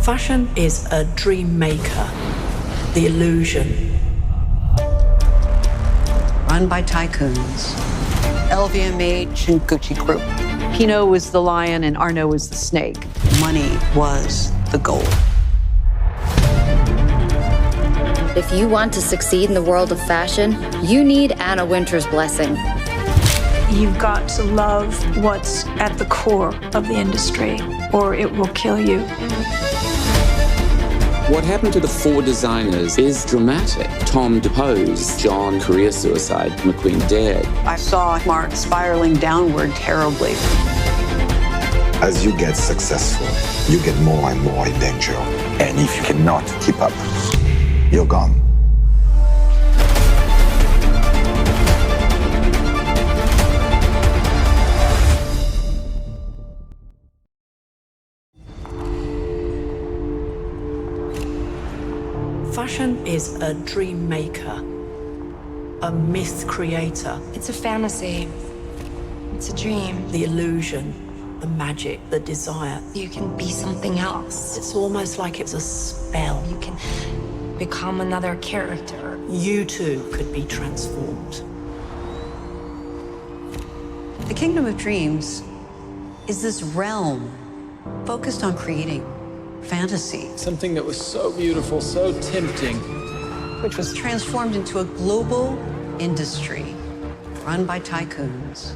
Fashion is a dream maker, the illusion. Run by tycoons. LVMH and Gucci Group. Pinot was the lion and Arnault was the snake. Money was the goal. If you want to succeed in the world of fashion, you need Anna Wintour's blessing. You've got to love what's at the core of the industry, or it will kill you. What happened to the four designers is dramatic. Tom deposed, John career suicide, McQueen dead. I saw Mark spiraling downward terribly. As you get successful, you get more and more in danger. And if you cannot keep up, you're gone. Fashion is a dream maker, a myth creator. It's a fantasy. It's a dream. The illusion, the magic, the desire. You can be something else. It's almost like it's a spell. You can become another character. You too could be transformed. The Kingdom of Dreams is this realm focused on creating fantasy, something that was so beautiful, so tempting, which was transformed into a global industry run by tycoons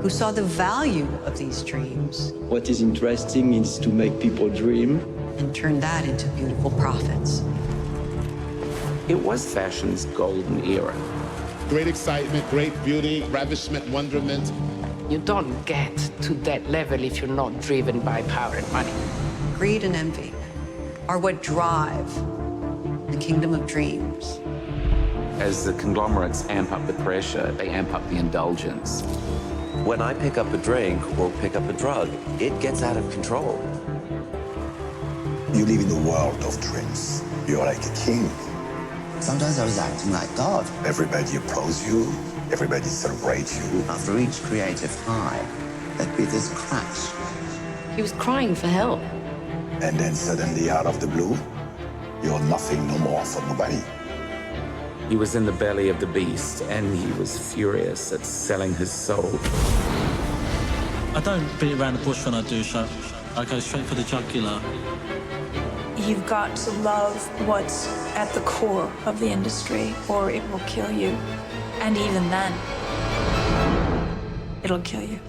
who saw the value of these dreams. What is interesting is to make people dream and turn that into beautiful profits. It was fashion's golden era. Great excitement, great beauty, ravishment, wonderment. You don't get to that level if you're not driven by power and money. Greed and envy are what drive the Kingdom of Dreams. As the conglomerates amp up the pressure, they amp up the indulgence. When I pick up a drink or pick up a drug, it gets out of control. You live in the world of dreams. You're like a king. Sometimes I was acting like God. Everybody applauds you. Everybody celebrates you. After each creative high, there'd be this crash. He was crying for help. And then suddenly, out of the blue, you're nothing no more for nobody. He was in the belly of the beast, and he was furious at selling his soul. I don't beat around the bush when I do so. I go straight for the jugular. You've got to love what's at the core of the industry, or it will kill you. And even then, it'll kill you.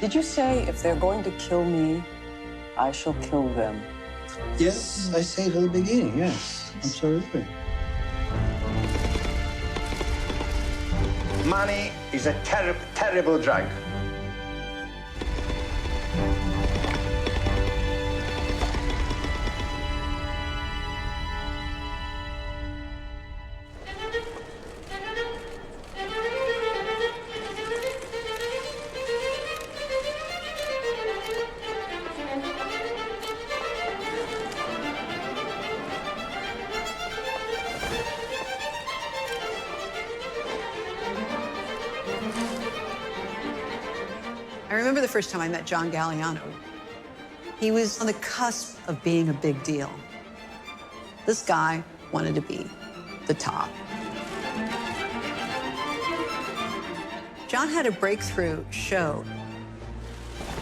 Did you say if they're going to kill me, I shall kill them? Yes, I say from the beginning, yes, absolutely. Money is a terrible drug. I remember the first time I met John Galliano. He was on the cusp of being a big deal. This guy wanted to be the top. John had a breakthrough show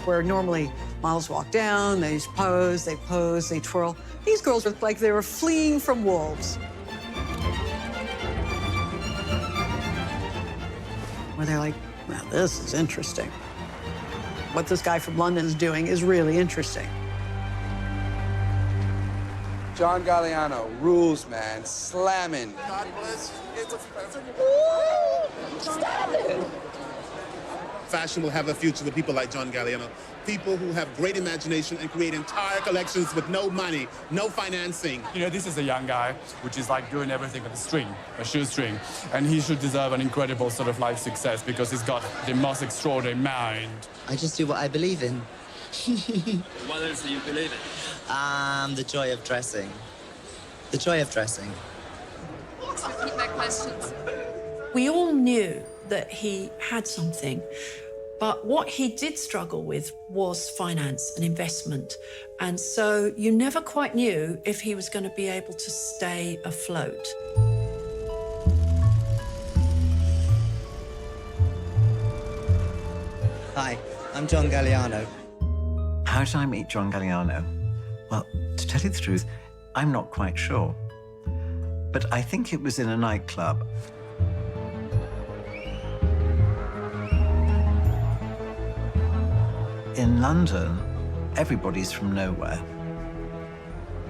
where normally models walk down, they pose, they twirl. These girls looked like they were fleeing from wolves. Where they're like, wow, this is interesting. What this guy from London is doing is really interesting. John Galliano rules, man. Slamming. God bless you. Stop it! Fashion will have a future with people like John Galliano. People who have great imagination and create entire collections with no money, no financing. You know, this is a young guy, which is like doing everything with a string, a shoestring. And he should deserve an incredible sort of life success because he's got the most extraordinary mind. I just do what I believe in. What else do you believe in? The joy of dressing. The joy of dressing. Keep my questions. We all knew that he had something, but what he did struggle with was finance and investment. And so you never quite knew if he was going to be able to stay afloat. Hi, I'm John Galliano. How did I meet John Galliano? Well, to tell you the truth, I'm not quite sure. But I think it was in a nightclub. In London, everybody's from nowhere.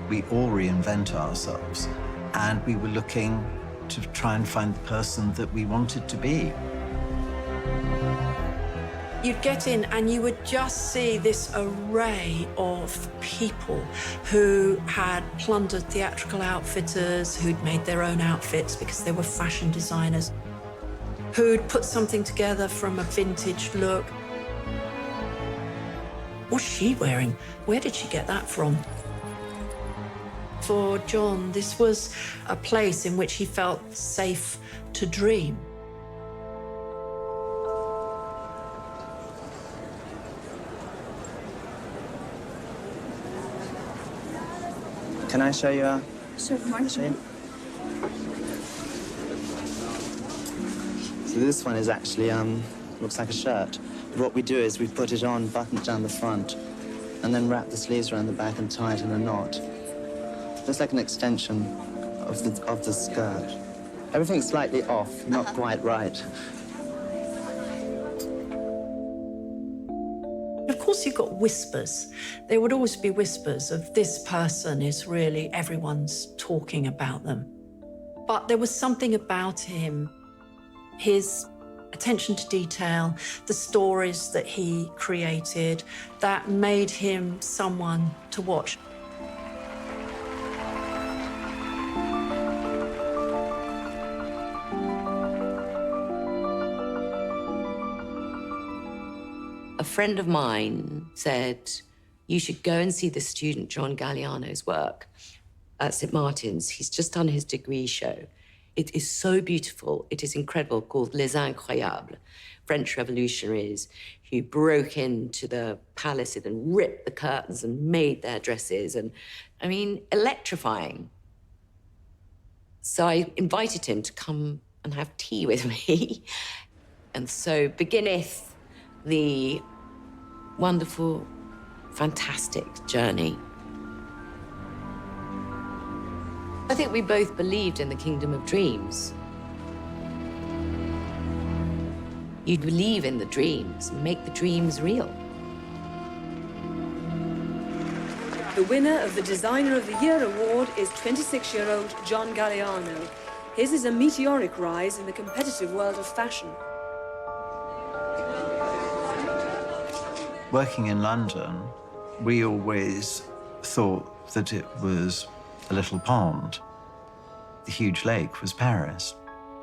We all reinvent ourselves, and we were looking to try and find the person that we wanted to be. You'd get in and you would just see this array of people who had plundered theatrical outfitters, who'd made their own outfits because they were fashion designers, who'd put something together from a vintage look. What's she wearing? Where did she get that from? For John, this was a place in which he felt safe to dream. Can I show you? Sure, Martin. So this one is actually, looks like a shirt. But what we do is we put it on, buttoned down the front, and then wrap the sleeves around the back and tie it in a knot. It's like an extension of the skirt. Everything's slightly off, not quite right. Of course, you got whispers. There would always be whispers of this person is really, everyone's talking about them. But there was something about him, his attention to detail, the stories that he created, that made him someone to watch. A friend of mine said, you should go and see the student John Galliano's work at St. Martin's. He's just done his degree show. It is so beautiful. It is incredible, called Les Incroyables, French revolutionaries who broke into the palaces and ripped the curtains and made their dresses. And I mean, electrifying. So I invited him to come and have tea with me. And so beginneth the wonderful, fantastic journey. I think we both believed in the kingdom of dreams. You'd believe in the dreams, make the dreams real. The winner of the Designer of the Year award is 26-year-old John Galliano. His is a meteoric rise in the competitive world of fashion. Working in London, we always thought that it was a little pond. The huge lake was Paris.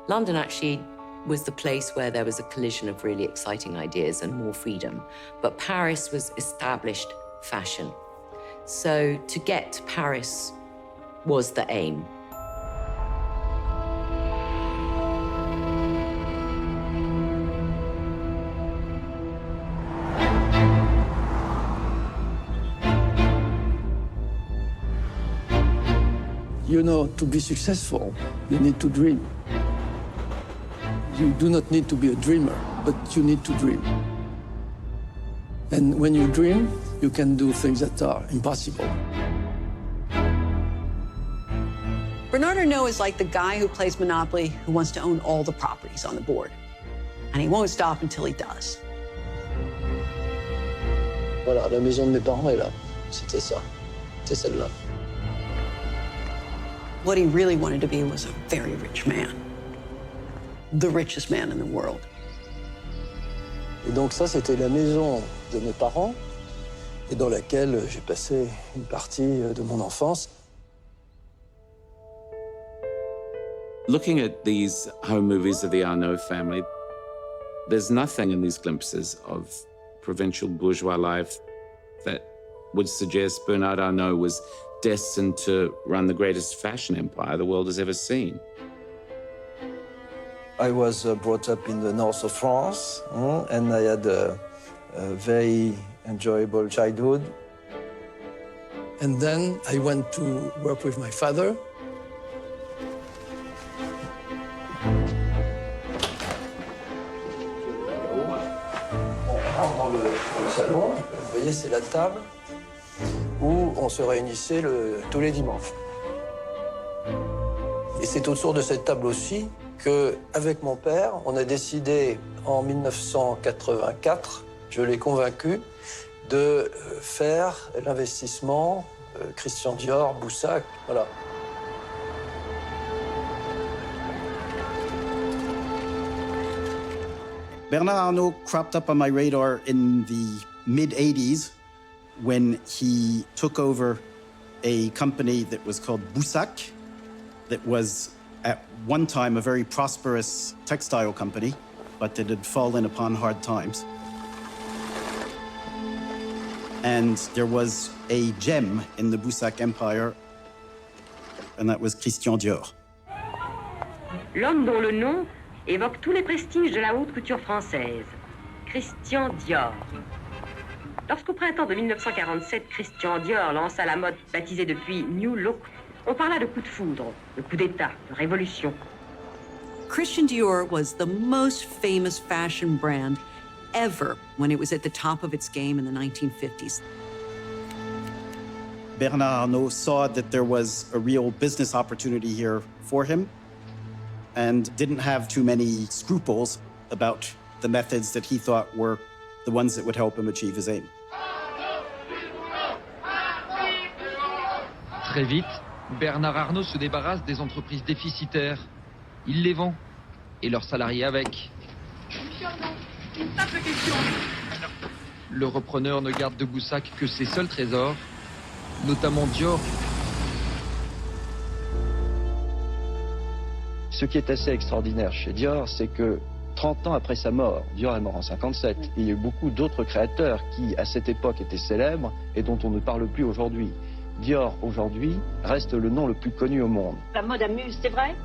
London actually was the place where there was a collision of really exciting ideas and more freedom. But Paris was established fashion. So to get to Paris was the aim. You know, to be successful, you need to dream. You do not need to be a dreamer, but you need to dream. And when you dream, you can do things that are impossible. Bernard Arnault is like the guy who plays Monopoly who wants to own all the properties on the board. And he won't stop until he does. Voilà, la maison de mes parents est là. C'était ça. C'est celle-là. What he really wanted to be was a very rich man. The richest man in the world. Et donc ça, c'était la maison de mes parents et dans laquelle j'ai passé une partie de mon enfance. Looking at these home movies of the Arnault family, there's nothing in these glimpses of provincial bourgeois life that would suggest Bernard Arnault was destined to run the greatest fashion empire the world has ever seen. I was brought up in the north of France, and I had a very enjoyable childhood. And then I went to work with my father. Dans le salon, vous voyez, c'est la table où on se réunissait tous les dimanches. Et c'est autour de cette table aussi qu'avec mon père, on a décidé en 1984, je l'ai convaincu, de faire l'investissement Christian Dior, Boussac, voilà. Bernard Arnault cropped up on my radar in the mid-'80s when he took over a company that was called Boussac, that was at one time a very prosperous textile company, but that had fallen upon hard times. And there was a gem in the Boussac empire, and that was Christian Dior. L'homme dont le nom évoque tous les prestiges de la haute couture française, Christian Dior. Lorsqu'au printemps de 1947, Christian Dior lança la mode baptisée depuis New Look, on parla de coup de foudre, de coup d'État, de révolution. Christian Dior was the most famous fashion brand ever when it was at the top of its game in the 1950s. Bernard Arnault saw that there was a real business opportunity here for him and didn't have too many scruples about the methods that he thought were the ones that would help him achieve his aim. Très vite, Bernard Arnault se débarrasse des entreprises déficitaires. Il les vend et leurs salariés avec. Une simple question. Le repreneur ne garde de Boussac que ses seuls trésors, notamment Dior. Ce qui est assez extraordinaire chez Dior, c'est que 30 ans après sa mort, Dior est mort en 57, et il y a eu beaucoup d'autres créateurs qui, à cette époque, étaient célèbres et dont on ne parle plus aujourd'hui. Dior, aujourd'hui, reste le nom le plus connu au monde. La mode amuse, c'est vrai?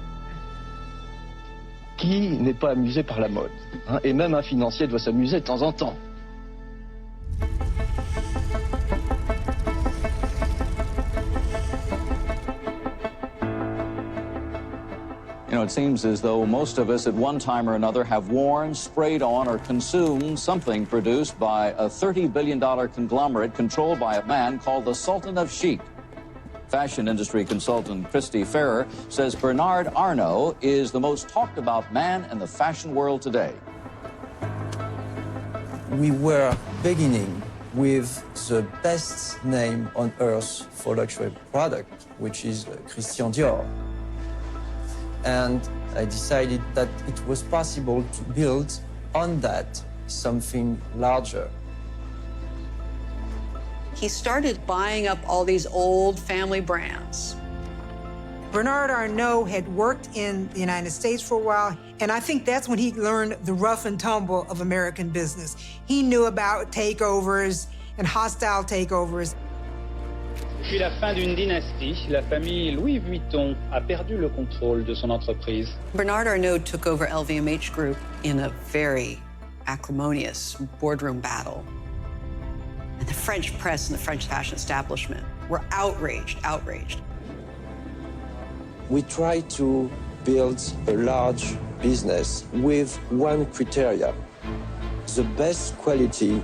Qui n'est pas amusé par la mode, hein? Et même un financier doit s'amuser de temps en temps. You know, it seems as though most of us at one time or another have worn, sprayed on, or consumed something produced by a $30 billion conglomerate controlled by a man called the Sultan of Chic. Fashion industry consultant Christy Ferrer says Bernard Arnault is the most talked about man in the fashion world today. We were beginning with the best name on earth for luxury product, which is Christian Dior. And I decided that it was possible to build on that something larger. He started buying up all these old family brands. Bernard Arnault had worked in the United States for a while, and I think that's when he learned the rough and tumble of American business. He knew about takeovers and hostile takeovers. Depuis la fin d'une dynastie, la famille Louis Vuitton a perdu le contrôle de son entreprise. Bernard Arnault took over LVMH Group in a very acrimonious boardroom battle. And the French press and the French fashion establishment were outraged. we try to build a large business with one criteria: the best quality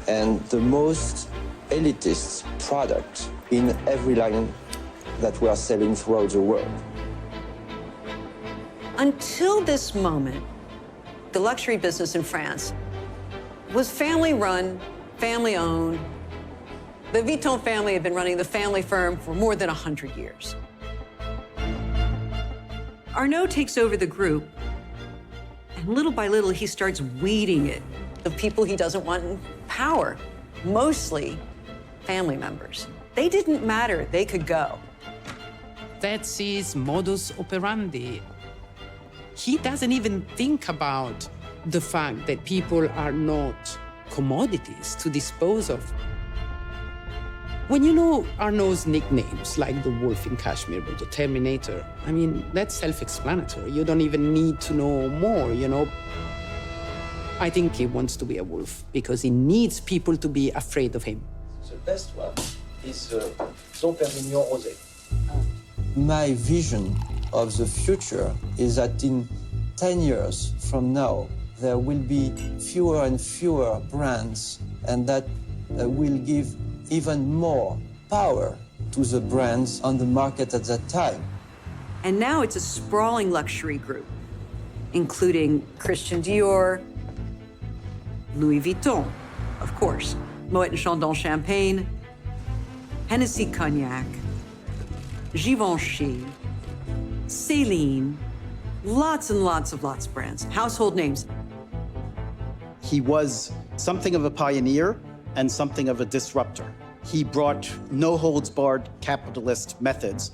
and the most elitist product in every line that we are selling throughout the world. Until this moment, the luxury business in France was family-run, family-owned. The Vuitton family had been running the family firm for more than 100 years. Arnault takes over the group, and little by little, he starts weeding it of people he doesn't want in power, mostly family members. They didn't matter, they could go. That's his modus operandi. He doesn't even think about the fact that people are not commodities to dispose of. When you know Arnault's nicknames, like the Wolf in Kashmir or the Terminator, I mean, that's self-explanatory. You don't even need to know more, you know? I think he wants to be a wolf because he needs people to be afraid of him. The best one is Dom Perignon Rosé. My vision of the future is that in 10 years from now, there will be fewer and fewer brands, and that will give even more power to the brands on the market at that time. And now it's a sprawling luxury group, including Christian Dior, Louis Vuitton, of course, Moet & Chandon Champagne, Hennessy Cognac, Givenchy, Celine, lots and lots of brands, household names. He was something of a pioneer and something of a disruptor. He brought no-holds-barred capitalist methods,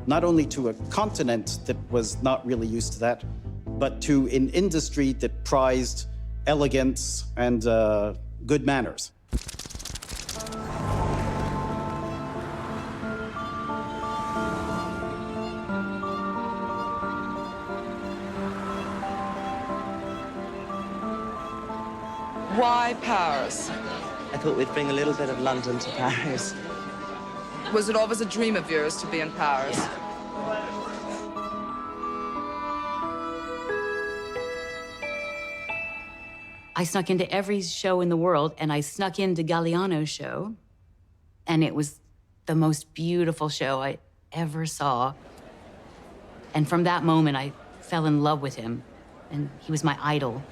not only to a continent that was not really used to that, but to an industry that prized elegance and good manners. Why Paris? I thought we'd bring a little bit of London to Paris. Was it always a dream of yours to be in Paris? I snuck into every show in the world, and I snuck into Galliano's show, and it was the most beautiful show I ever saw. And from that moment, I fell in love with him, and he was my idol.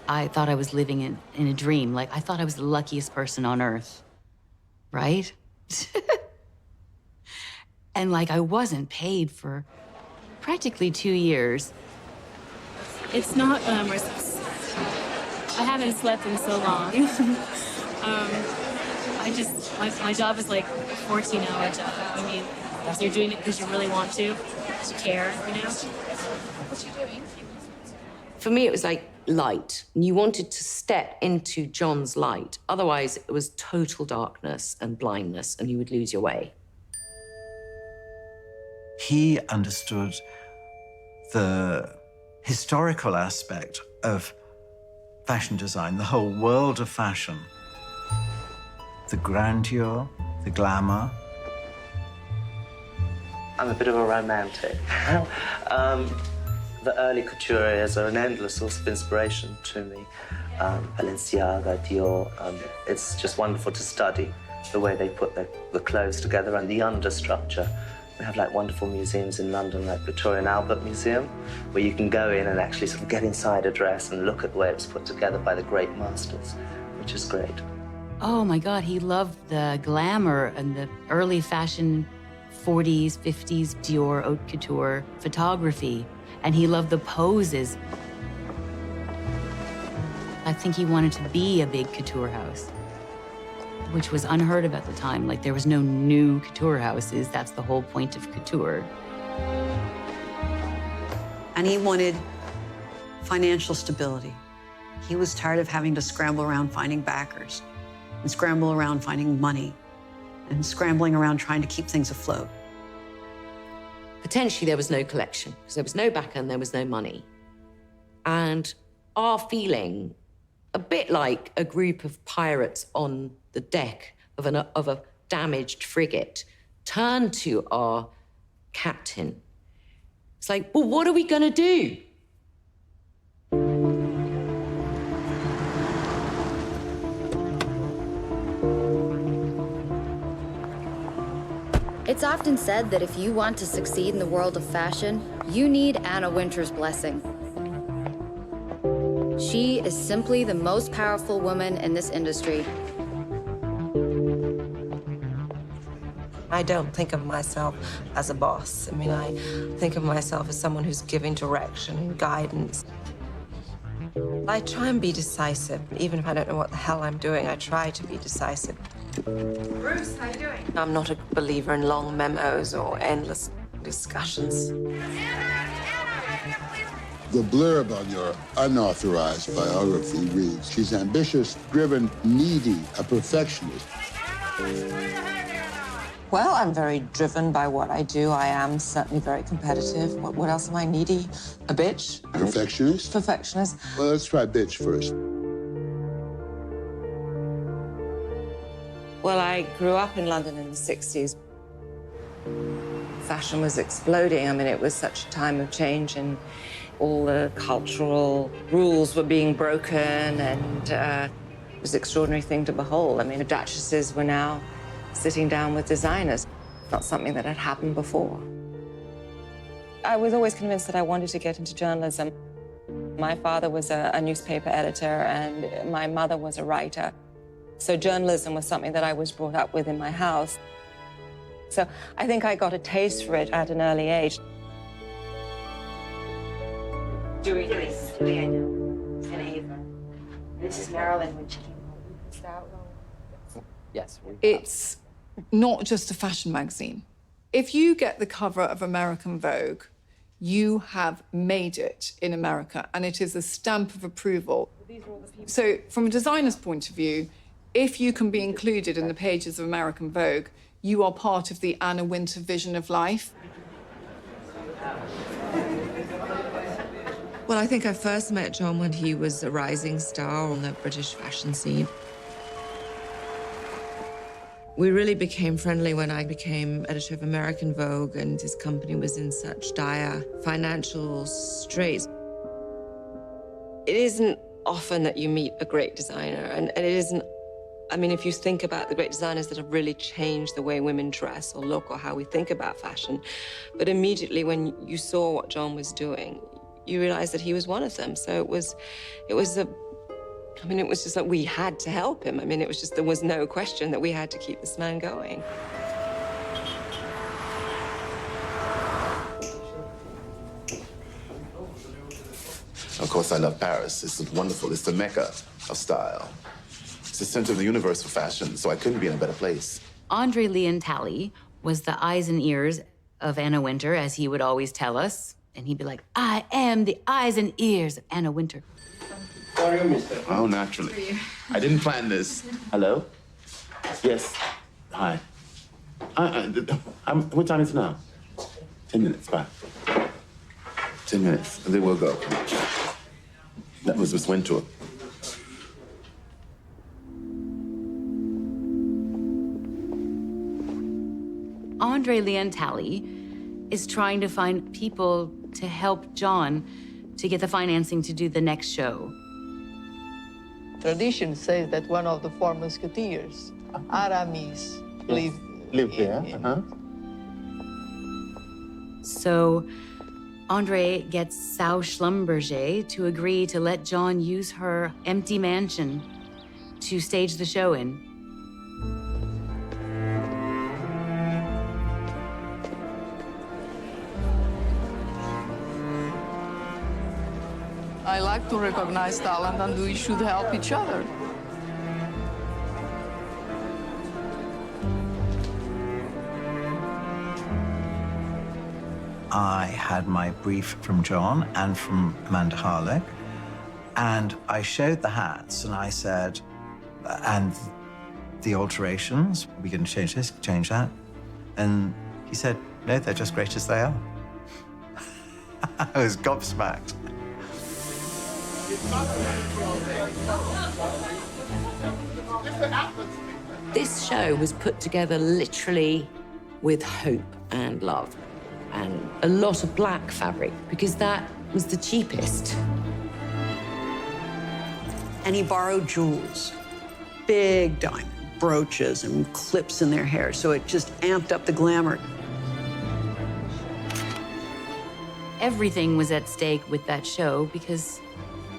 I thought I was living in a dream. Like, I thought I was the luckiest person on earth, right? And like, I wasn't paid for practically 2 years. It's not glamorous. I haven't slept in so long. My job is like a 14-hour job. I mean, you're doing it because you really want to, because you care, you know? What you doing? For me, it was like light. And you wanted to step into John's light. Otherwise, it was total darkness and blindness, and you would lose your way. He understood the historical aspect of fashion design, the whole world of fashion. The grandeur, the glamour. I'm a bit of a romantic. The early couturiers are an endless source of inspiration to me. Balenciaga, Dior, it's just wonderful to study the way they put the clothes together and the understructure. We have like wonderful museums in London, like Victoria and Albert Museum, where you can go in and actually sort of get inside a dress and look at the way it was put together by the great masters, which is great. Oh my God, he loved the glamour and the early fashion 40s, 50s Dior haute couture photography. And he loved the poses. I think he wanted to be a big couture house, which was unheard of at the time. Like, there was no new couture houses. That's the whole point of couture. And he wanted financial stability. He was tired of having to scramble around finding backers and scramble around finding money and scrambling around trying to keep things afloat. Potentially, there was no collection because there was no backer and there was no money. And our feeling, a bit like a group of pirates on the deck of a damaged frigate, turned to our captain. It's like, well, what are we going to do? It's often said that if you want to succeed in the world of fashion, you need Anna Wintour's blessing. She is simply the most powerful woman in this industry. I don't think of myself as a boss. I mean, I think of myself as someone who's giving direction and guidance. I try and be decisive. Even if I don't know what the hell I'm doing, I try to be decisive. Bruce, how you doing? I'm not a believer in long memos or endless discussions. The blurb on your unauthorized biography reads, she's ambitious, driven, needy, a perfectionist. Well, I'm very driven by what I do. I am certainly very competitive. What else am I? Needy? A bitch? Perfectionist? Perfectionist. Well, let's try bitch first. Well, I grew up in London in the 60s. Fashion was exploding. I mean, it was such a time of change, and all the cultural rules were being broken, and it was an extraordinary thing to behold. I mean, the duchesses were now sitting down with designers, not something that had happened before. I was always convinced that I wanted to get into journalism. My father was a newspaper editor, and my mother was a writer. So journalism was something that I was brought up with in my house. So I think I got a taste for it at an early age. Dewey, I know. And Ava. This is Marilyn when she came home. Yes. It's not just a fashion magazine. If you get the cover of American Vogue, you have made it in America, and it is a stamp of approval. So from a designer's point of view, if you can be included in the pages of American Vogue, you are part of the Anna Wintour vision of life. Well, I think I first met John when he was a rising star on the British fashion scene. We really became friendly when I became editor of American Vogue, and his company was in such dire financial straits. It isn't often that you meet a great designer, and it isn't, I mean, if you think about the great designers that have really changed the way women dress or look or how we think about fashion, but immediately when you saw what John was doing, you realized that he was one of them. So it was just like we had to help him. I mean, it was just, there was no question that we had to keep this man going. Of course, I love Paris. It's wonderful. It's the mecca of style. It's the center of the universe for fashion, so I couldn't be in a better place. Andre Leon Talley was the eyes and ears of Anna Wintour, as he would always tell us. And he'd be like, I am the eyes and ears of Anna Wintour. How are you, mister? Oh, naturally. I didn't plan this. Hello? Yes. Hi. What time is it now? 10 minutes, bye. 10 minutes, and then we'll go. That was Miss Wintour. Andre Leon Talley is trying to find people to help John to get the financing to do the next show. Tradition says that one of the four musketeers, Aramis, lived there. So Andre gets Sao Schlumberger to agree to let John use her empty mansion to stage the show in. I like to recognize talent, and we should help each other. I had my brief from John and from Amanda Harlock, and I showed the hats, and I said, and the alterations, we can change this, change that. And he said, no, they're just great as they are. I was gobsmacked. This show was put together literally with hope and love. and a lot of black fabric because that was the cheapest. And he borrowed jewels, big diamond brooches and clips in their hair, so it just amped up the glamour. Everything was at stake with that show because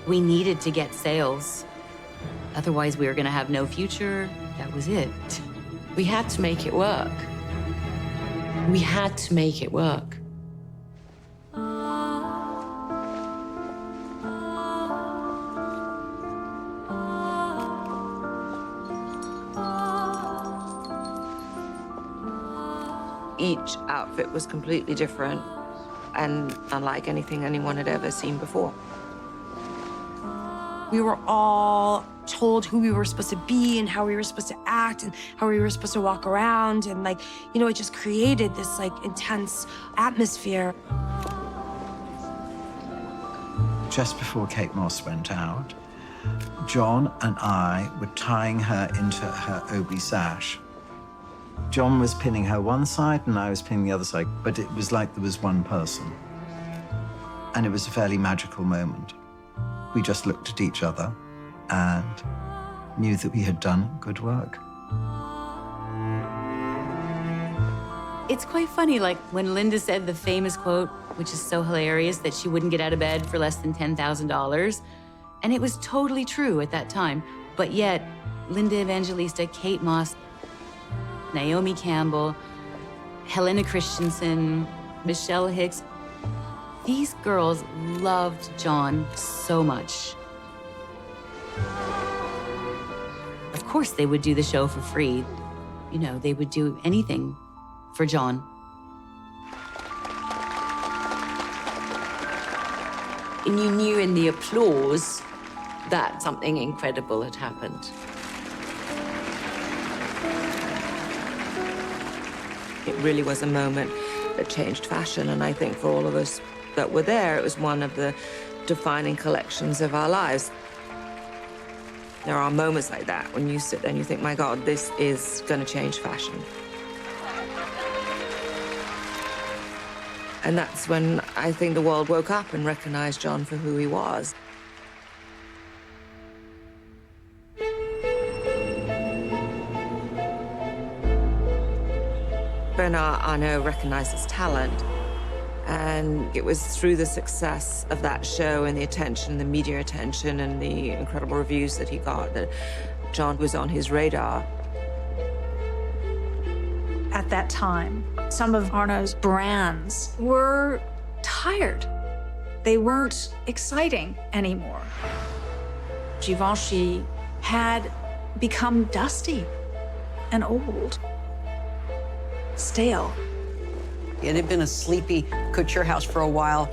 we needed to get sales. Otherwise, we were going to have no future. That was it. We had to make it work. We had to make it work. Each outfit was completely different and unlike anything anyone had ever seen before. We were all told who we were supposed to be and how we were supposed to act and how we were supposed to walk around. And like, you know, it just created this like intense atmosphere. Just before Kate Moss went out, John and I were tying her into her obi sash. John was pinning her one side and I was pinning the other side, but it was like there was one person. And it was a fairly magical moment. We just looked at each other and knew that we had done good work. It's quite funny, like when Linda said the famous quote, which is so hilarious, that she wouldn't get out of bed for less than $10,000. And it was totally true at that time. But yet, Linda Evangelista, Kate Moss, Naomi Campbell, Helena Christensen, Michelle Hicks, these girls loved John so much. Of course, they would do the show for free. You know, they would do anything for John. And you knew in the applause that something incredible had happened. It really was a moment that changed fashion, and I think for all of us that were there, it was one of the defining collections of our lives. There are moments like that when you sit there and you think, my God, this is going to change fashion. And that's when I think the world woke up and recognized John for who he was. Bernard Arnault recognized his talent, and it was through the success of that show and the attention, the media attention, and the incredible reviews that he got that John was on his radar. At that time, some of Arnault's brands were tired. They weren't exciting anymore. Givenchy had become dusty and old. Stale. It had been a sleepy couture house for a while.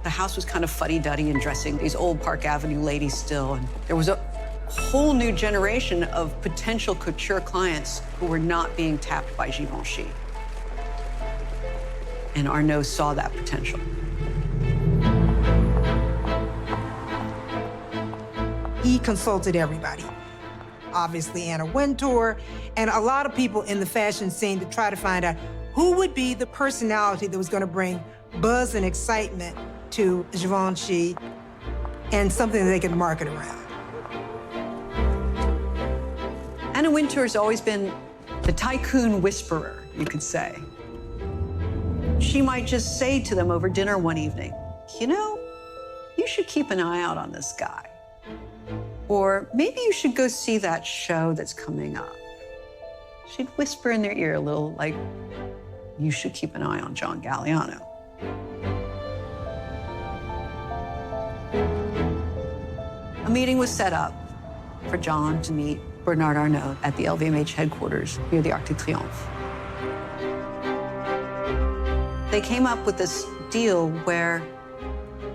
The house was kind of fuddy-duddy and dressing these old Park Avenue ladies still. And there was a whole new generation of potential couture clients who were not being tapped by Givenchy. And Arnault saw that potential. He consulted everybody. Obviously Anna Wintour, and a lot of people in the fashion scene to try to find out who would be the personality that was going to bring buzz and excitement to Givenchy and something that they could market around. Anna Wintour's always been the tycoon whisperer, you could say. She might just say to them over dinner one evening, you know, you should keep an eye out on this guy. Or maybe you should go see that show that's coming up. She'd whisper in their ear a little, like, you should keep an eye on John Galliano. A meeting was set up for John to meet Bernard Arnault at the LVMH headquarters near the Arc de Triomphe. They came up with this deal where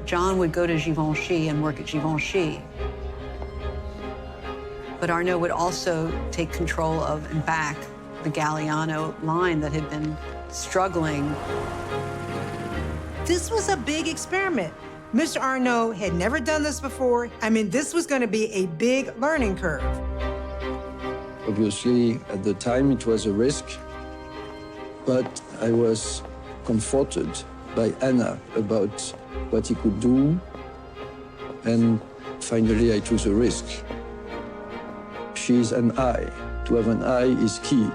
John would go to Givenchy and work at Givenchy. But Arnault would also take control of and back the Galliano line that had been struggling. This was a big experiment. Mr. Arnault had never done this before. I mean, this was going to be a big learning curve. Obviously, at the time, it was a risk, but I was comforted by Anna about what he could do. And finally, I took the risk. She's an eye. To have an eye is key.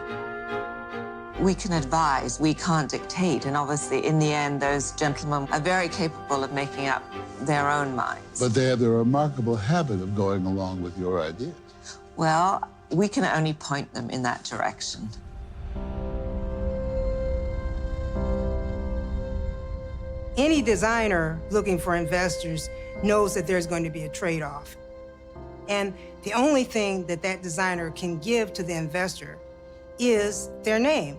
We can advise, we can't dictate. And obviously, in the end, those gentlemen are very capable of making up their own minds. But they have the remarkable habit of going along with your ideas. Well, we can only point them in that direction. Any designer looking for investors knows that there's going to be a trade-off. And the only thing that that designer can give to the investor is their name.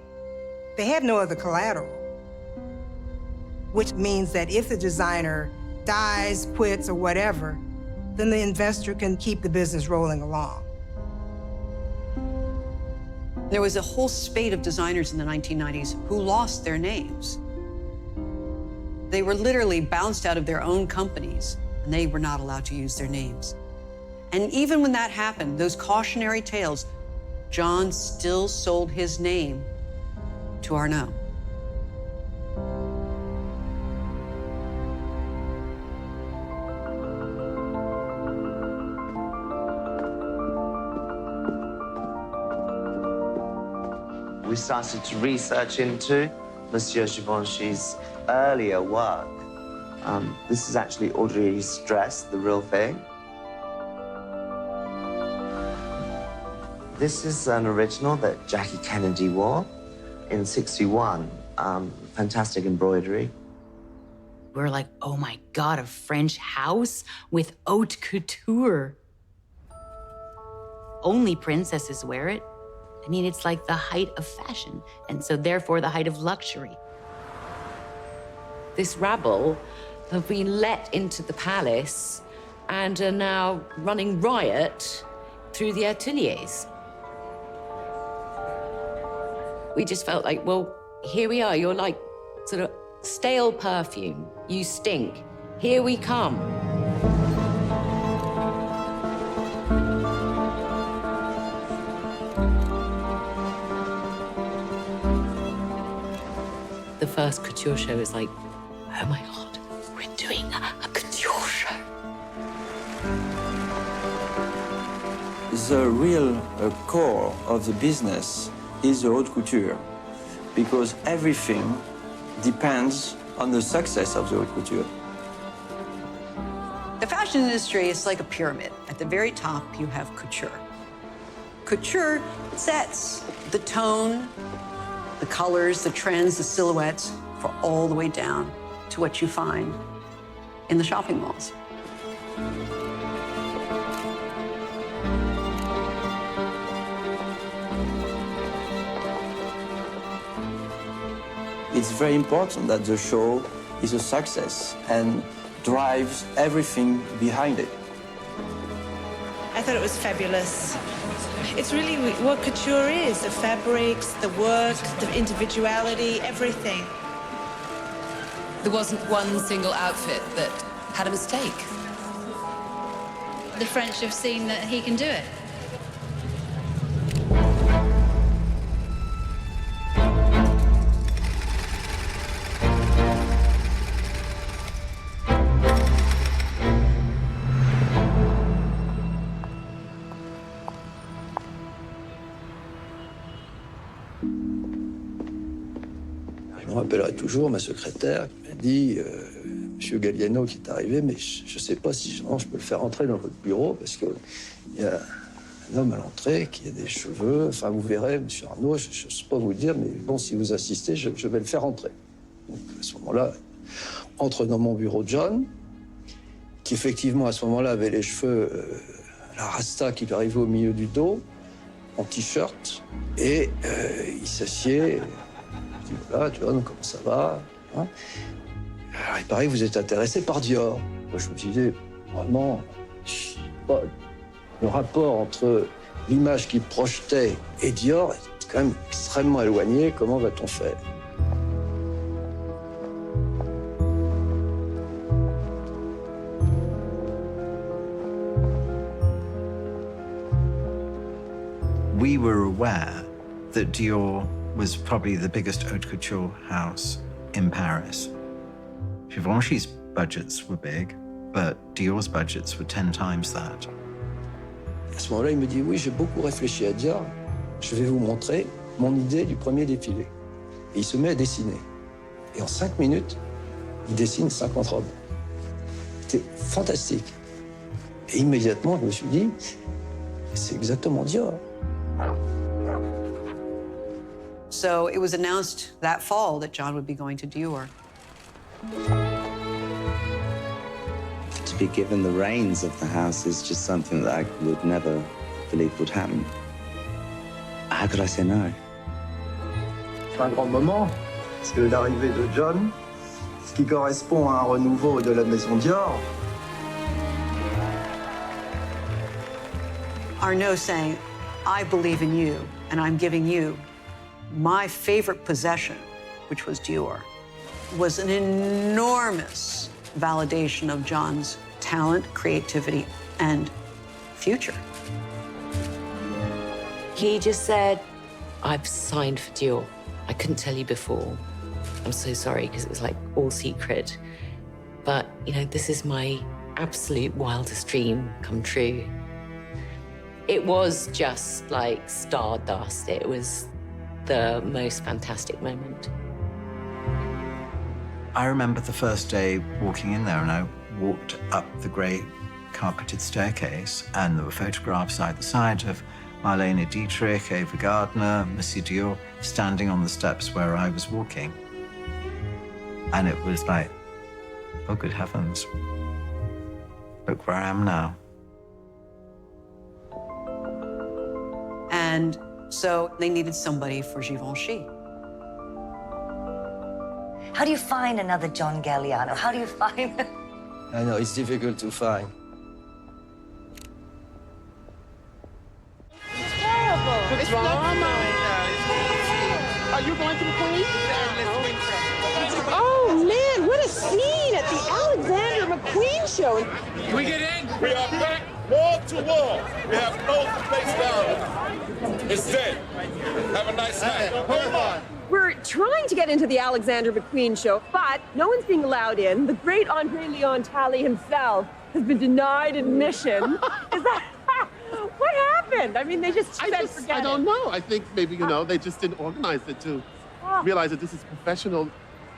They have no other collateral, which means that if the designer dies, quits, or whatever, then the investor can keep the business rolling along. There was a whole spate of designers in the 1990s who lost their names. They were literally bounced out of their own companies, and they were not allowed to use their names. And even when that happened, those cautionary tales, John still sold his name to Arnault. We started to research into Monsieur Givenchy's earlier work. This is actually Audrey's dress, the real thing. This is an original that Jackie Kennedy wore in '61. Fantastic embroidery. We're like, oh my God, a French house with haute couture. Only princesses wear it. I mean, it's like the height of fashion, and so therefore the height of luxury. This rabble have been let into the palace and are now running riot through the ateliers. We just felt like, well, here we are. You're like sort of stale perfume. You stink. Here we come. The first couture show is like, oh my God, we're doing a couture show. The real core of the business is the haute couture, because everything depends on the success of the haute couture. The fashion industry is like a pyramid. At the very top, you have couture. Couture sets the tone, the colors, the trends, the silhouettes, for all the way down to what you find in the shopping malls. It's very important that the show is a success and drives everything behind it. I thought it was fabulous. It's really what couture is, the fabrics, the work, the individuality, everything. There wasn't one single outfit that had a mistake. The French have seen that he can do it. Je me rappellerai toujours ma secrétaire qui m'a dit Monsieur Galliano qui est arrivé, mais je ne sais pas si je peux le faire entrer dans votre bureau parce qu'il y a un homme à l'entrée qui a des cheveux. Enfin, vous verrez, Monsieur Arnault, je ne sais pas vous le dire, mais bon, si vous insistez, je vais le faire entrer. Donc, à ce moment-là, entre dans mon bureau John, qui effectivement, à ce moment-là, avait les cheveux, la rasta qui lui arrivait au milieu du dos, en t-shirt, et il s'assied. Je dis, voilà, John, comment ça va, hein? Alors, il paraît que vous êtes intéressé par Dior. Moi, je me disais, vraiment, le rapport entre l'image qu'il projetait et Dior est quand même extrêmement éloigné. Comment va-t-on faire? We were aware that Dior was probably the biggest haute couture house in Paris. Givenchy's budgets were big, but Dior's budgets were 10 times that. À ce moment-là, il me dit, oui, j'ai beaucoup réfléchi à Dior. Je vais vous montrer mon idée du premier défilé. Et il se met à dessiner. Et en 5 minutes, il dessine 50 robes. C'était fantastique. Et immédiatement, je me suis dit, c'est exactement Dior. So it was announced that fall that John would be going to Dior. To be given the reins of the house is just something that I would never believe would happen. How could I say no? C'est un grand moment, parce que l'arrivée de John, ce qui correspond à un renouveau de la maison Dior. Arnaud saying, I believe in you, and I'm giving you my favorite possession, which was Dior, was an enormous validation of John's talent, creativity, and future. He just said, I've signed for Dior. I couldn't tell you before. I'm so sorry, because it was like all secret. But, you know, this is my absolute wildest dream come true. It was just like stardust. It was the most fantastic moment. I remember the first day walking in there, and I walked up the grey carpeted staircase, and there were photographs either side of Marlene Dietrich, Ava Gardner, Missy Dior, standing on the steps where I was walking. And it was like, oh, good heavens. Look where I am now. And so they needed somebody for Givenchy. How do you find another John Galliano? How do you find... I know, it's difficult to find. It's drama. Are you going to the Queen? Oh, man, what a scene at the Alexander McQueen show. Can we get in? We are back wall to wall. We have no space down. It's dead. Have a nice night. Hold on. We're trying to get into the Alexander McQueen show, but no one's being allowed in. The great Andre Leon Talley himself has been denied admission. Is that... What happened? I mean, they just said forget I don't know. I think maybe, you know, they just didn't organize it to realize that this is professional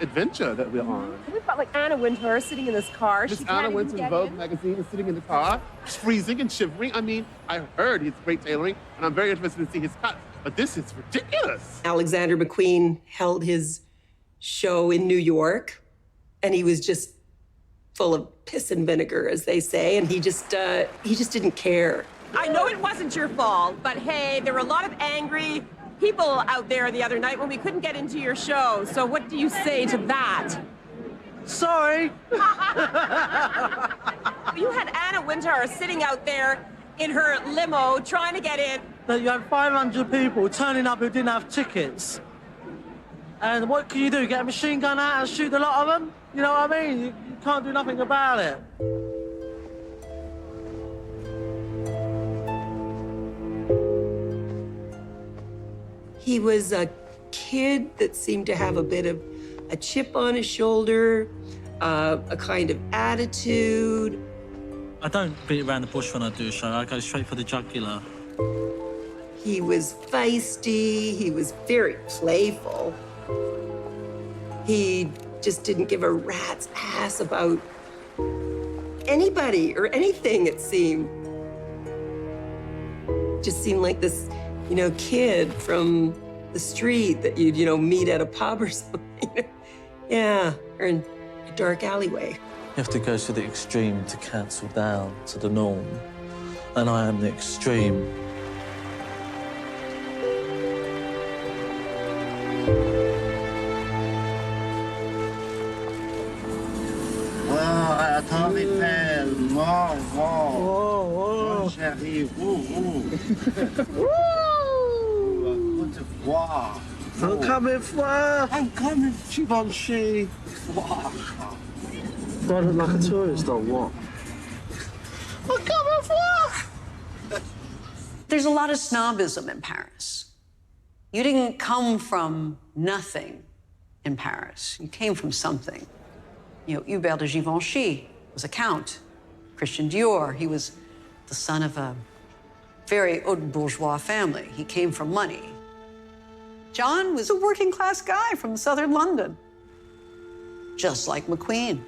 adventure that we're on. We've got like Anna Wintour sitting in this car. Miss Anna Wintour's Vogue magazine is sitting in the car. She's freezing and shivering. I mean, I heard he's great tailoring, and I'm very interested to see his cut. But this is ridiculous. Alexander McQueen held his show in New York, and he was just full of piss and vinegar, as they say, and he just didn't care. I know it wasn't your fault, but hey, there were a lot of angry people out there the other night when we couldn't get into your show. So what do you say to that? Sorry. You had Anna Wintour sitting out there in her limo trying to get in. You had 500 people turning up who didn't have tickets. And what can you do? Get a machine gun out and shoot a lot of them? You know what I mean? You can't do nothing about it. He was a kid that seemed to have a bit of a chip on his shoulder, a kind of attitude. I don't beat around the bush when I do a show. I go straight for the jugular. He was feisty. He was very playful. He just didn't give a rat's ass about anybody or anything, it seemed. Just seemed like this, you know, kid from the street that you'd, you know, meet at a pub or something. Yeah, or in a dark alleyway. You have to go to the extreme to cancel down to the norm. And I am the extreme. Attendez, pelle. Mon chéri. Wow. I'm coming for her. I'm coming, Givenchy. Wow. Do I look like a tourist or what? I'm coming for her. There's a lot of snobism in Paris. You didn't come from nothing in Paris. You came from something. You know, Hubert de Givenchy was a count. Christian Dior, he was the son of a very haute bourgeois family. He came from money. John was a working class guy from southern London, just like McQueen.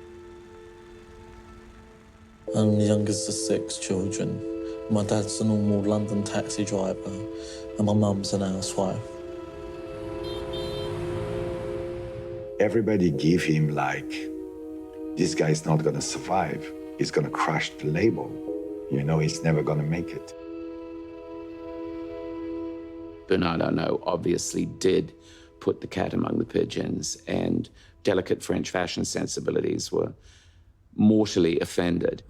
I'm the youngest of 6 children. My dad's a normal London taxi driver, and my mum's an housewife. Everybody give him like, this guy's not gonna survive. He's gonna crush the label. You know, he's never gonna make it. Bernard Arnault obviously did put the cat among the pigeons, and delicate French fashion sensibilities were mortally offended.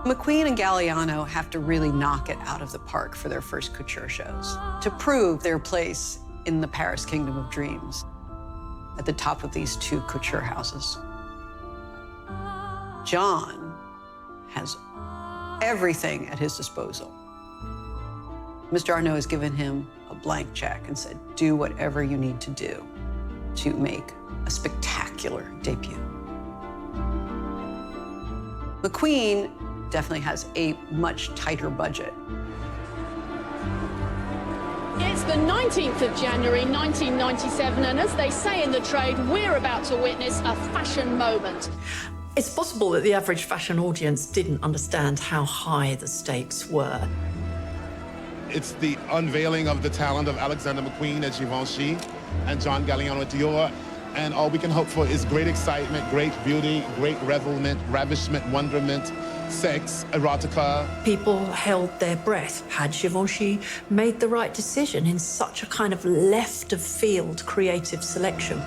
McQueen and Galliano have to really knock it out of the park for their first couture shows to prove their place in the Paris Kingdom of Dreams at the top of these 2 couture houses. John has everything at his disposal. Mr. Arnault has given him a blank check and said, do whatever you need to do to make a spectacular debut. McQueen definitely has a much tighter budget. It's the 19th of January, 1997, and as they say in the trade, we're about to witness a fashion moment. It's possible that the average fashion audience didn't understand how high the stakes were. It's the unveiling of the talent of Alexander McQueen at Givenchy and John Galliano at Dior. And all we can hope for is great excitement, great beauty, great revelment, ravishment, wonderment, sex, erotica. People held their breath. Had Givenchy made the right decision in such a kind of left-of-field creative selection?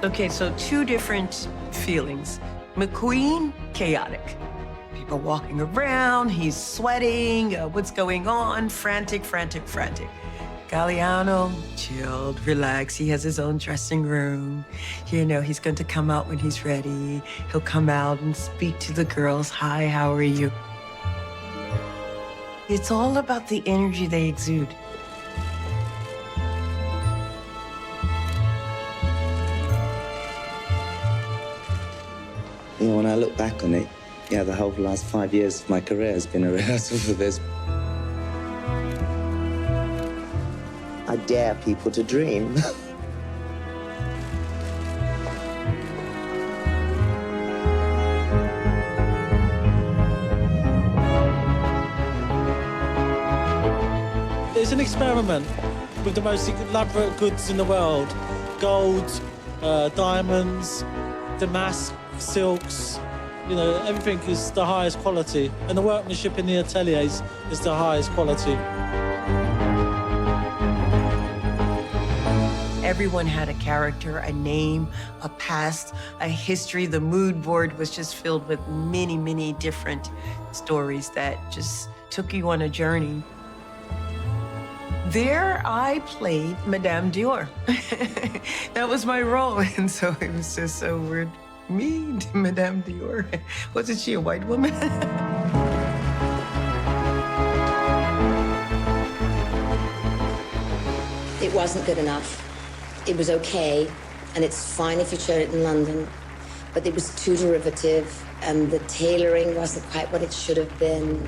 Okay, so 2 different feelings. McQueen, chaotic. People walking around, he's sweating, what's going on? Frantic, frantic, frantic. Galliano, chilled, relaxed. He has his own dressing room. You know, he's going to come out when he's ready. He'll come out and speak to the girls. Hi, how are you? It's all about the energy they exude. You know, when I look back on it, yeah, the whole last 5 years of my career has been a rehearsal for this. I dare people to dream. It's an experiment with the most elaborate goods in the world. Gold, diamonds, damask, silks, you know, everything is the highest quality. And the workmanship in the ateliers is the highest quality. Everyone had a character, a name, a past, a history. The mood board was just filled with many, many different stories that just took you on a journey. There, I played Madame Dior. That was my role, and so it was just so weird. Me, Madame Dior. Wasn't she a white woman? It wasn't good enough. It was okay, and it's fine if you showed it in London, but it was too derivative, and the tailoring wasn't quite what it should have been.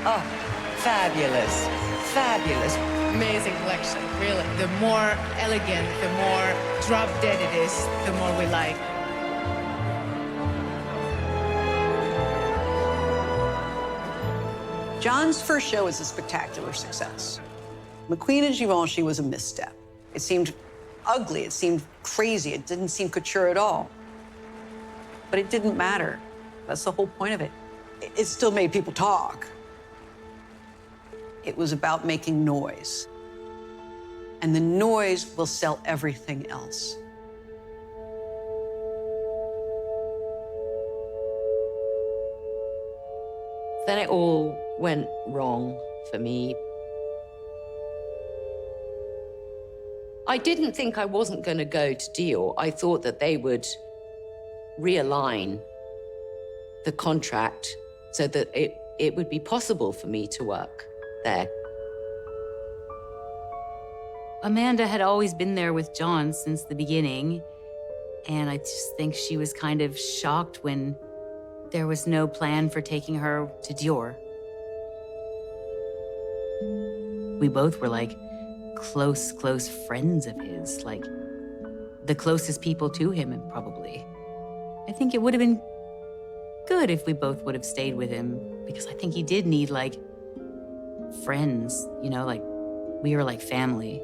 Oh, fabulous, fabulous. Amazing collection, really. The more elegant, the more drop-dead it is, the more we like. John's first show was a spectacular success. McQueen and Givenchy was a misstep. It seemed ugly, it seemed crazy, it didn't seem couture at all. But it didn't matter. That's the whole point of it. It still made people talk. It was about making noise. and the noise will sell everything else. Then it all went wrong for me. I didn't think I wasn't going to go to Dior. I thought that they would realign the contract so that it would be possible for me to work there. Amanda had always been there with John since the beginning, and I just think she was kind of shocked when there was no plan for taking her to Dior. We both were like close friends of his, like the closest people to him, probably. I think it would have been good if we both would have stayed with him, because I think he did need like friends, you know, like we were like family.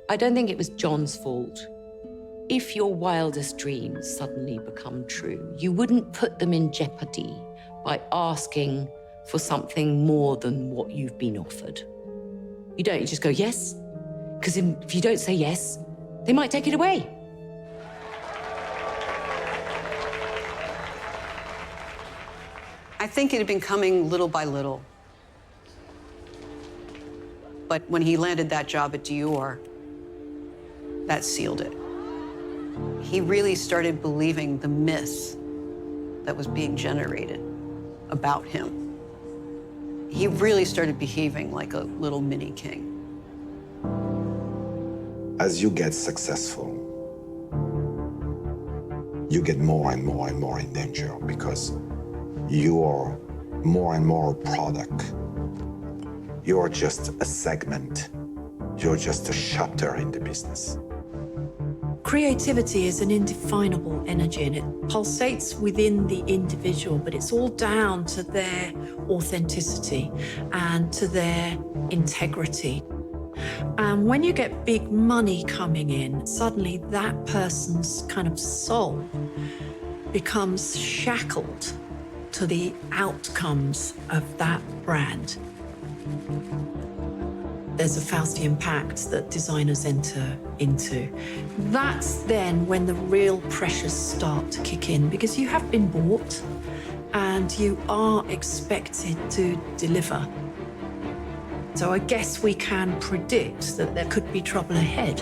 I don't think it was John's fault. If your wildest dreams suddenly become true, you wouldn't put them in jeopardy by asking for something more than what you've been offered. You don't, you just go, yes, because if you don't say yes, they might take it away. I think it had been coming little by little. But when he landed that job at Dior, that sealed it. He really started believing the myth that was being generated about him. He really started behaving like a little mini king. As you get successful, you get more and more and more in danger because you are more and more a product. You're just a segment. You're just a chapter in the business. Creativity is an indefinable energy, and it pulsates within the individual, but it's all down to their authenticity and to their integrity. And when you get big money coming in, suddenly that person's kind of soul becomes shackled to the outcomes of that brand. There's a Faustian pact that designers enter into. That's then when the real pressures start to kick in, because you have been bought and you are expected to deliver. So I guess we can predict that there could be trouble ahead.